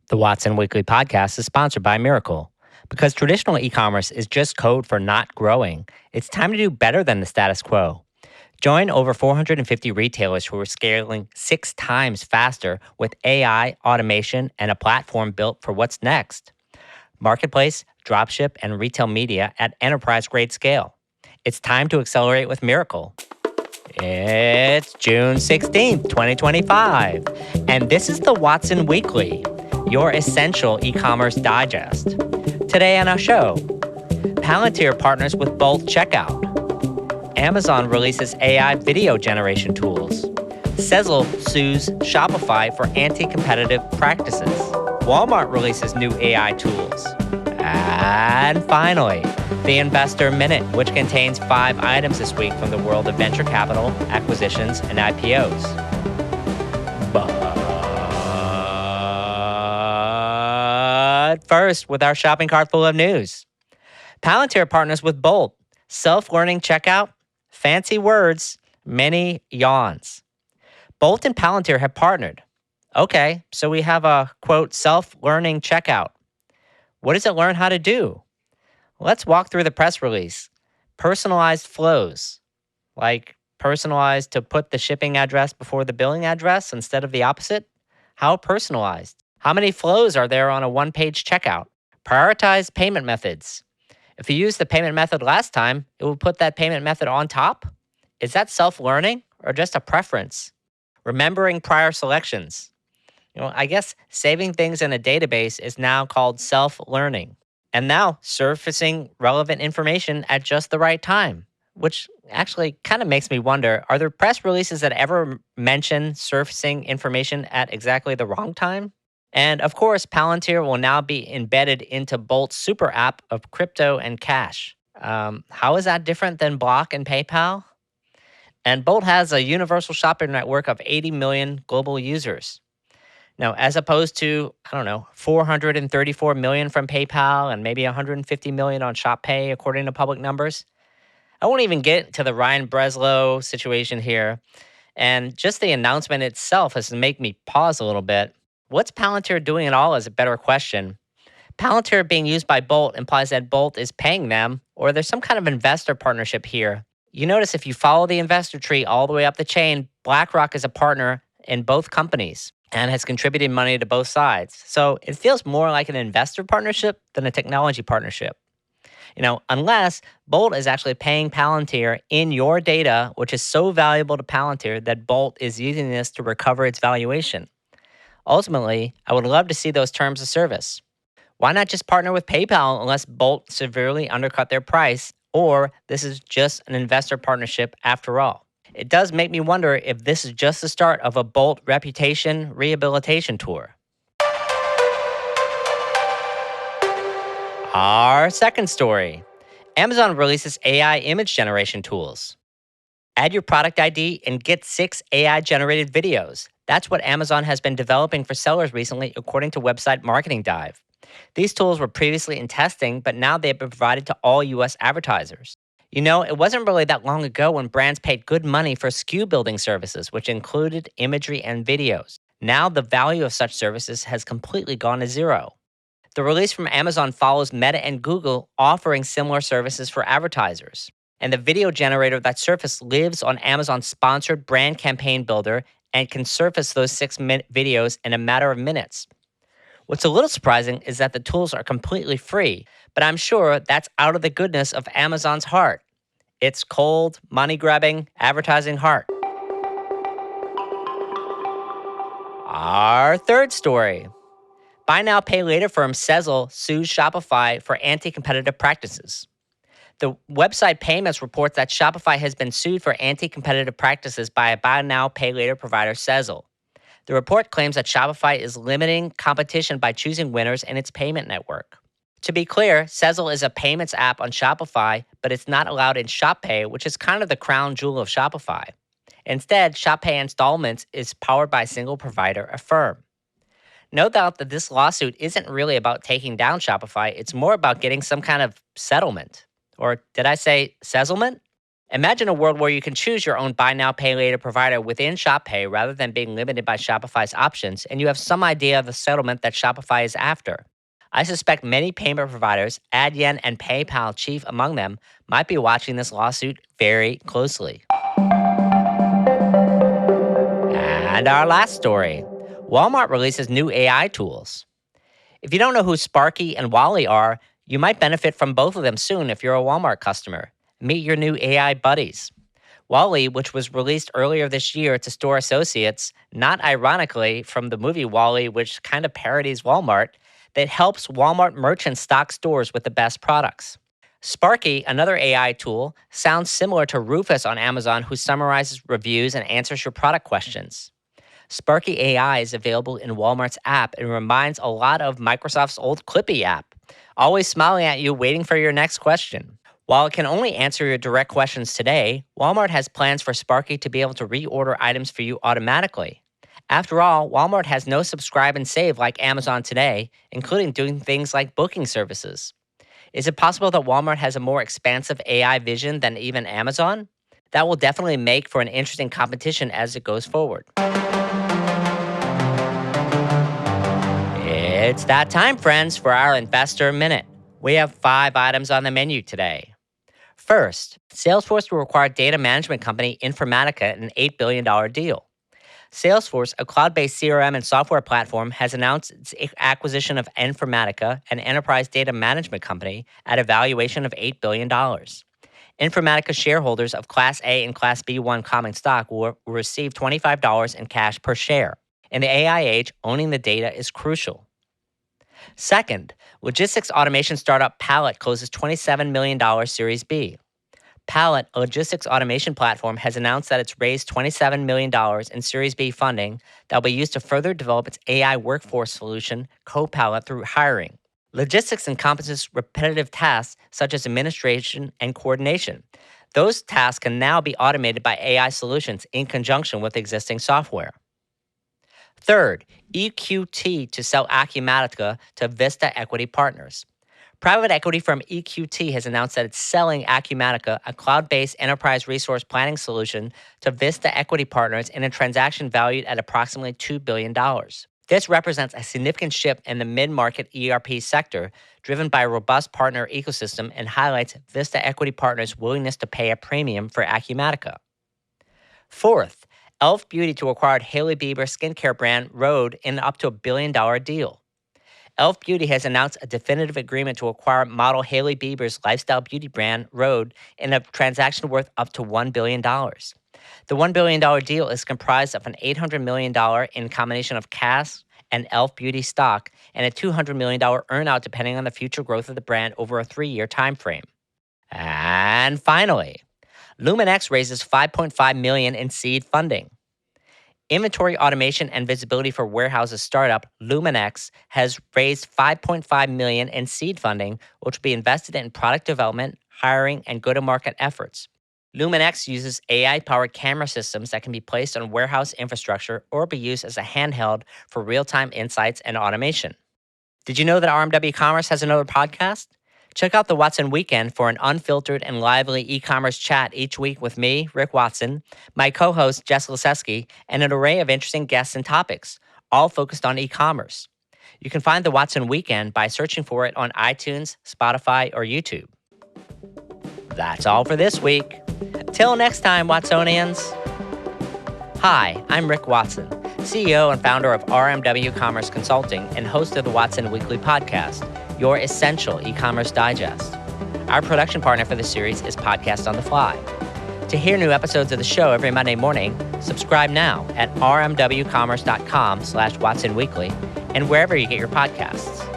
The Watson Weekly podcast is sponsored by Miracle. Because traditional e commerce is just code for not growing, it's time to do better than the status quo. Join over 450 retailers who are scaling 6 times faster with AI, automation, and a platform built for what's next. Marketplace, dropship, and retail media at enterprise grade scale. It's time to accelerate with Miracle. It's June 16th, 2025, and this is the Watson Weekly, your essential e-commerce digest. Today on our show, Palantir partners with Bolt Checkout. Amazon releases AI video generation tools. Sezzle sues Shopify for anti-competitive practices. Walmart releases new AI tools. And finally, the Investor Minute, which contains 5 items this week from the world of venture capital, acquisitions, and IPOs. But first, with our shopping cart full of news. Palantir partners with Bolt. Self-learning checkout, fancy words, many yawns. Bolt and Palantir have partnered. Okay, so we have a, quote, self-learning checkout. What does it learn how to do? Let's walk through the press release. Personalized flows, like personalized to put the shipping address before the billing address instead of the opposite. How personalized? How many flows are there on a one-page checkout? Prioritize payment methods. If you used the payment method last time, it will put that payment method on top. Is that self-learning or just a preference? Remembering prior selections. I guess saving things in a database is now called self-learning. And now surfacing relevant information at just the right time, which actually kind of makes me wonder, are there press releases that ever mention surfacing information at exactly the wrong time? And of course, Palantir will now be embedded into Bolt's super app of crypto and cash. How is that different than Block and PayPal? And Bolt has a universal shopping network of 80 million global users. Now, as opposed to, 434 million from PayPal and maybe 150 million on ShopPay, according to public numbers. I won't even get to the Ryan Breslow situation here. And just the announcement itself has to make me pause a little bit. What's Palantir doing at all is a better question. Palantir being used by Bolt implies that Bolt is paying them, or there's some kind of investor partnership here. You notice if you follow the investor tree all the way up the chain, BlackRock is a partner in both companies and has contributed money to both sides. So it feels more like an investor partnership than a technology partnership. Unless Bolt is actually paying Palantir in your data, which is so valuable to Palantir that Bolt is using this to recover its valuation. Ultimately, I would love to see those terms of service. Why not just partner with PayPal unless Bolt severely undercut their price, or this is just an investor partnership after all? It does make me wonder if this is just the start of a Bolt reputation rehabilitation tour. Our second story. Amazon releases AI image generation tools. Add your product ID and get 6 AI-generated videos. That's what Amazon has been developing for sellers recently, according to website Marketing Dive. These tools were previously in testing, but now they have been provided to all U.S. advertisers. It wasn't really that long ago when brands paid good money for SKU building services, which included imagery and videos. Now the value of such services has completely gone to zero. The release from Amazon follows Meta and Google offering similar services for advertisers. And the video generator that surfaced lives on Amazon's sponsored brand campaign builder and can surface those 6-minute videos in a matter of minutes. What's a little surprising is that the tools are completely free, but I'm sure that's out of the goodness of Amazon's heart. It's cold, money-grabbing, advertising heart. Our third story. Buy now, pay later firm Sezzle sues Shopify for anti-competitive practices. The website Payments reports that Shopify has been sued for anti-competitive practices by a buy now, pay later provider, Sezzle. The report claims that Shopify is limiting competition by choosing winners in its payment network. To be clear, Sezzle is a payments app on Shopify, but it's not allowed in ShopPay, which is kind of the crown jewel of Shopify. Instead, ShopPay Installments is powered by a single provider, Affirm. No doubt that this lawsuit isn't really about taking down Shopify, it's more about getting some kind of settlement. Or did I say settlement? Imagine a world where you can choose your own buy now, pay later provider within ShopPay rather than being limited by Shopify's options, and you have some idea of the settlement that Shopify is after. I suspect many payment providers, Adyen and PayPal chief among them, might be watching this lawsuit very closely. And our last story, Walmart releases new AI tools. If you don't know who Sparky and Wally are, you might benefit from both of them soon if you're a Walmart customer. Meet your new AI buddies. Wally, which was released earlier this year to store associates, not ironically from the movie Wall-E, which kind of parodies Walmart, that helps Walmart merchants stock stores with the best products. Sparky, another AI tool, sounds similar to Rufus on Amazon, who summarizes reviews and answers your product questions. Sparky AI is available in Walmart's app and reminds a lot of Microsoft's old Clippy app, always smiling at you, waiting for your next question. While it can only answer your direct questions today, Walmart has plans for Sparky to be able to reorder items for you automatically. After all, Walmart has no subscribe and save like Amazon today, including doing things like booking services. Is it possible that Walmart has a more expansive AI vision than even Amazon? That will definitely make for an interesting competition as it goes forward. It's that time, friends, for our Investor Minute. We have 5 items on the menu today. First, Salesforce will acquire data management company Informatica in an $8 billion deal. Salesforce, a cloud-based CRM and software platform, has announced its acquisition of Informatica, an enterprise data management company, at a valuation of $8 billion. Informatica shareholders of Class A and Class B1 common stock will receive $25 in cash per share. In the AI age, owning the data is crucial. Second, logistics automation startup Pallet closes $27 million Series B. Pallet, a logistics automation platform, has announced that it's raised $27 million in Series B funding that will be used to further develop its AI workforce solution, Copilot, through hiring. Logistics encompasses repetitive tasks such as administration and coordination. Those tasks can now be automated by AI solutions in conjunction with existing software. Third, EQT to sell Acumatica to Vista Equity Partners. Private equity firm EQT has announced that it's selling Acumatica, a cloud-based enterprise resource planning solution, to Vista Equity Partners in a transaction valued at approximately $2 billion. This represents a significant shift in the mid-market ERP sector, driven by a robust partner ecosystem, and highlights Vista Equity Partners' willingness to pay a premium for Acumatica. Fourth, e.l.f. Beauty to acquire Hailey Bieber skincare brand Rhode in up to $1 billion deal. e.l.f. Beauty has announced a definitive agreement to acquire model Hailey Bieber's lifestyle beauty brand Rhode in a transaction worth up to $1 billion. The $1 billion deal is comprised of an $800 million in combination of cash and e.l.f. Beauty stock and a $200 million earnout depending on the future growth of the brand over a 3-year time frame. And finally, Luminex raises $5.5 million in seed funding. Inventory automation and visibility for warehouses startup Luminex has raised $5.5 million in seed funding, which will be invested in product development, hiring, and go-to-market efforts. Luminex uses AI-powered camera systems that can be placed on warehouse infrastructure or be used as a handheld for real-time insights and automation. Did you know that RMW Commerce has another podcast? Check out the Watson Weekend for an unfiltered and lively e-commerce chat each week with me, Rick Watson, my co-host, Jess Liseski, and an array of interesting guests and topics, all focused on e-commerce. You can find the Watson Weekend by searching for it on iTunes, Spotify, or YouTube. That's all for this week. Till next time, Watsonians. Hi, I'm Rick Watson, CEO and founder of RMW Commerce Consulting and host of the Watson Weekly Podcast, your essential e-commerce digest. Our production partner for the series is Podcast on the Fly. To hear new episodes of the show every Monday morning, subscribe now at rmwcommerce.com/Watson Weekly and wherever you get your podcasts.